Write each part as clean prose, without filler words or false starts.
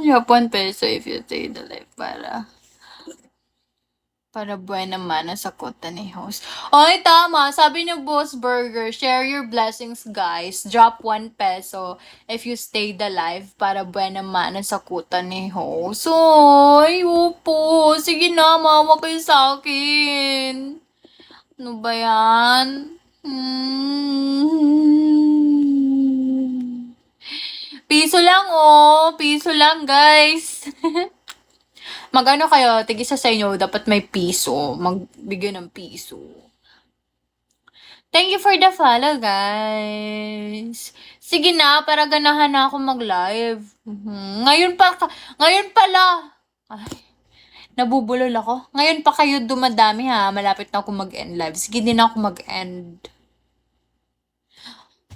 Drop 1 peso if you stay the life para buwan naman ang sakutan ni host. Oy, tama. Sabi ni Boss Burger, share your blessings, guys. Drop 1 peso if you stay the live para buwan naman ang sakutan ni host. Oy, upo. Sige na, mawa kayo sa akin. Ano ba yan? Piso lang, oh. Piso lang, guys. Magano kayo, tigisa sa inyo, dapat may piso. Magbigay ng piso. Thank you for the follow, guys. Sige na, para ganahan na ako mag-live. Ngayon pala. Ay, nabubulol ako. Ngayon pa kayo dumadami ha. Malapit na ako mag-end live. Sige din ako mag-end.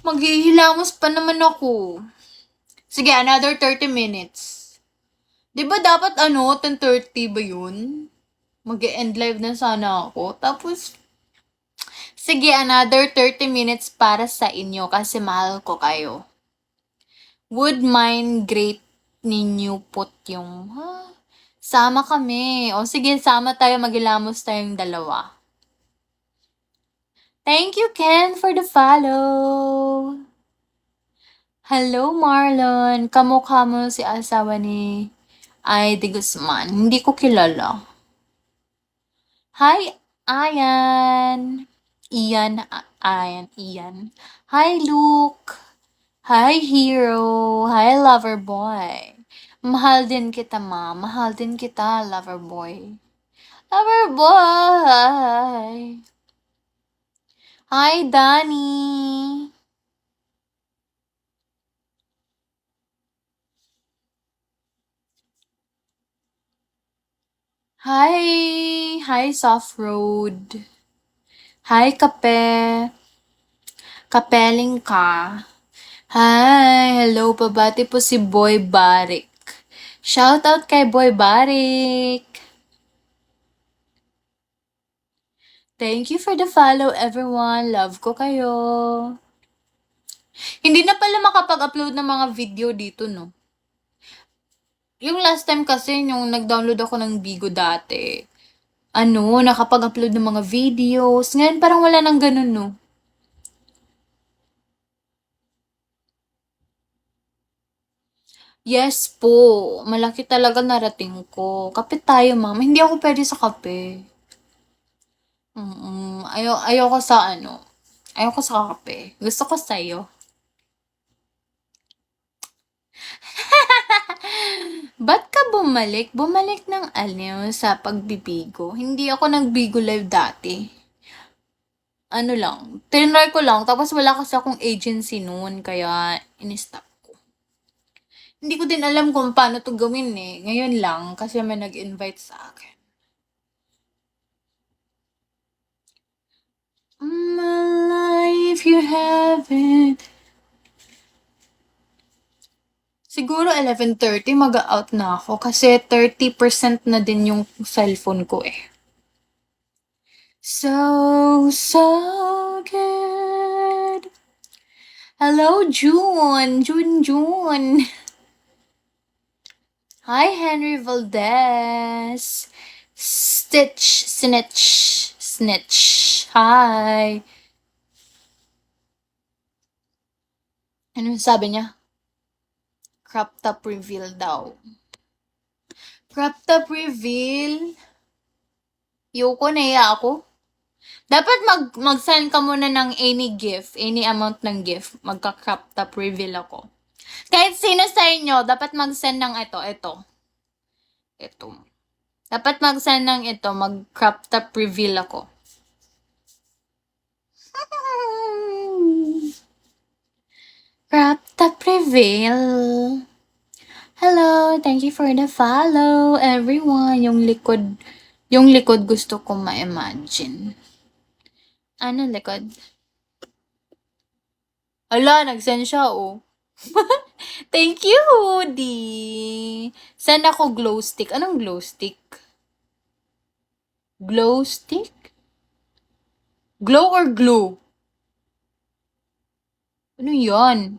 Maghihilamos pa naman ako. Sige, another 30 minutes. Di ba dapat 10:30 ba yun? Mag-end live na sana ako. Tapos, sige, another 30 minutes para sa inyo kasi mahal ko kayo. Would mind great ninyo put yung, sama kami. O sige, sama tayo, maghilamos tayong dalawa. Thank you, Ken, for the follow. Hello, Marlon. Kamukha mo si asawa ni Ide Guzman. Hindi ko kilala. Hi, Ian. Ian. Hi, Luke. Hi, Hero. Hi, lover boy. Mahal din kita, ma. Mahal din kita, lover boy. Lover boy. Hi, Danny. Hi, Soft Road. Hi, Kape. Kapeling ka. Hi, hello, pabati po si Boy Barik. Shoutout kay Boy Barik. Thank you for the follow, everyone. Love ko kayo. Hindi na pala makapag-upload ng mga video dito, no? Yung last time kasi, yung nag-download ako ng Bigo dati, nakapag-upload ng mga videos. Ngayon, parang wala nang ganun, no? Yes po. Malaki talaga narating ko. Kape tayo, ma'am. Hindi ako pwede sa kape. Ayoko sa ayoko sa kape. Gusto ko sa'yo. Ba't ka bumalik? Bumalik ng sa pagbibigo. Hindi ako nagbigo live dati. Tinry ko lang. Tapos wala kasi akong agency noon. Kaya, in-stop ko. Hindi ko din alam kung paano to gawin eh. Ngayon lang, kasi may nag-invite sa akin. My life you haven't. Siguro 11:30 mag-out na ako kasi 30% na din yung cellphone ko eh. So good. Hello, June. Hi, Henry Valdez. Snitch. Hi. Ano sabi niya? Crop top reveal daw. Crop top reveal? Yoko, naiya ako. Dapat mag-send ka muna ng any amount ng gift. Magka-crop top reveal ako. Kahit sino sa inyo, dapat mag-send ng ito. Dapat mag-send ng ito, mag-crop top reveal ako. Crop top reveal. Hello, thank you for the follow, everyone. Yung likod gusto ko ma-imagine. Ano likod? Ala, nag-send siya, oh. Thank you, Hoodie. Send ako glow stick. Anong glow stick? Glow stick? Glow or glue? Ano yan?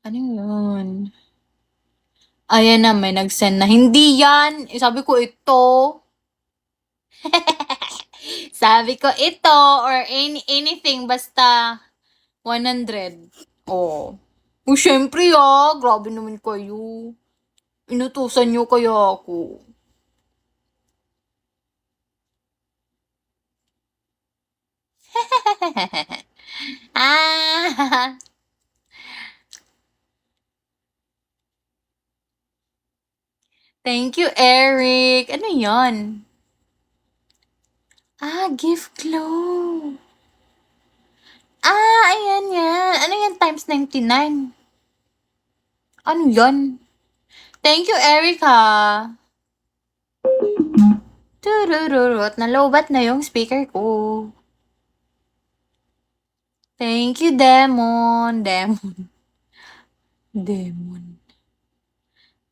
Ano yun? Ayan na, may nag-send na. Hindi yan. Sabi ko ito. Sabi ko ito or anything basta 100. Oh. Oh, syempre grabe naman kayo. Inutusan niyo kaya ako. Ah! Thank you, Eric. Ano yon? Ah, gift glow. Ah, ayan yan. Ano yan times 99? Ano yan? Thank you, Eric, ha. Turururut. Nalobat na yung speaker ko. Thank you, Demon. Demon. Demon.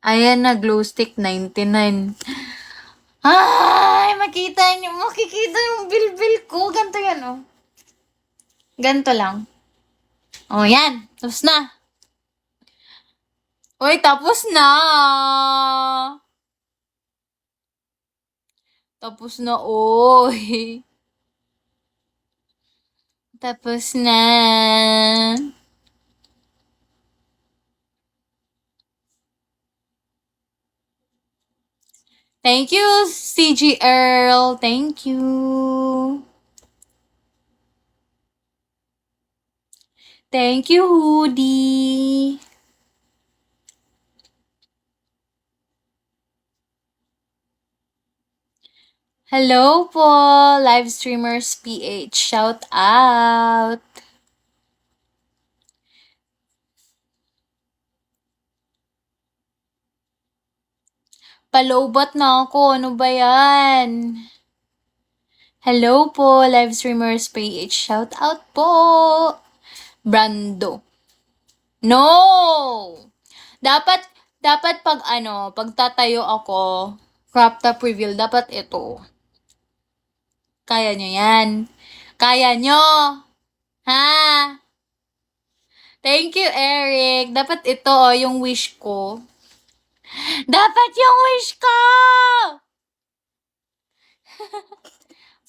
Ayan na, glow stick 99. Ay, makikita yung bilbil ko. Ganto yan, oh. Ganto lang. Oh, yan. Tapos na. Uy, tapos na. Tapos na, oy. Tapos na. Thank you, CG Earl. Thank you. Thank you, Hoodie. Hello po, live streamers PH. Shout out. Palobot na ako. Ano ba yan? Hello po, live streamers PH. Shout out po. Brando. No! Dapat pag tatayo ako, crop top reveal, dapat ito. Kaya nyo yan. Kaya nyo. Ha? Thank you, Eric. Dapat ito, yung wish ko. Dapat yung wish ko!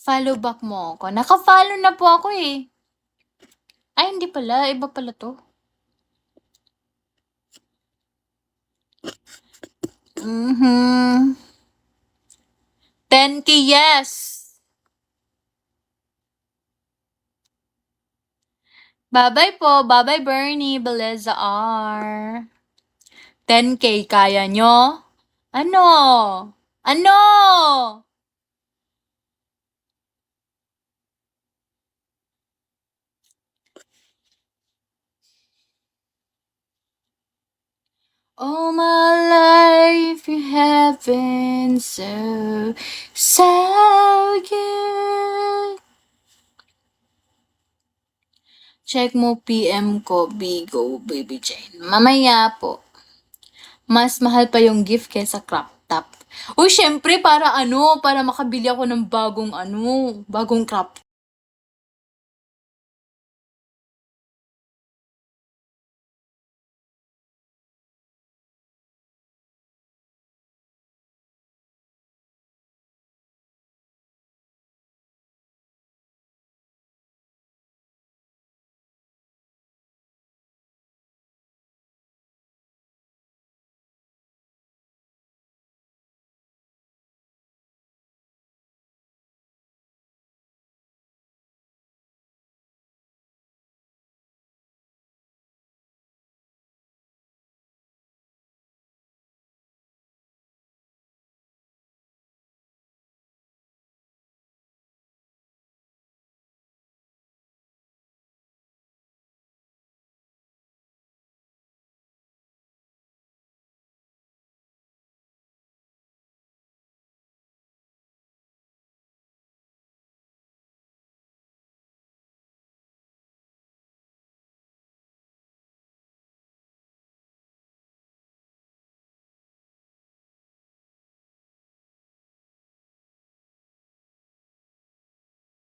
Follow back mo ako. Naka-follow na po ako eh. Ay, hindi pala. Iba pala to. Mhm. 10K, yes! Bye-bye po. Bye-bye, Bernie. Beleza R. 10K, kaya nyo? Ano? Ano? All my life you have been so good. Check mo PM ko, Bigo, Baby Jane. Mamaya po. Mas mahal pa yung gift kaysa crop top. Uy, syempre, para makabili ako ng bagong crop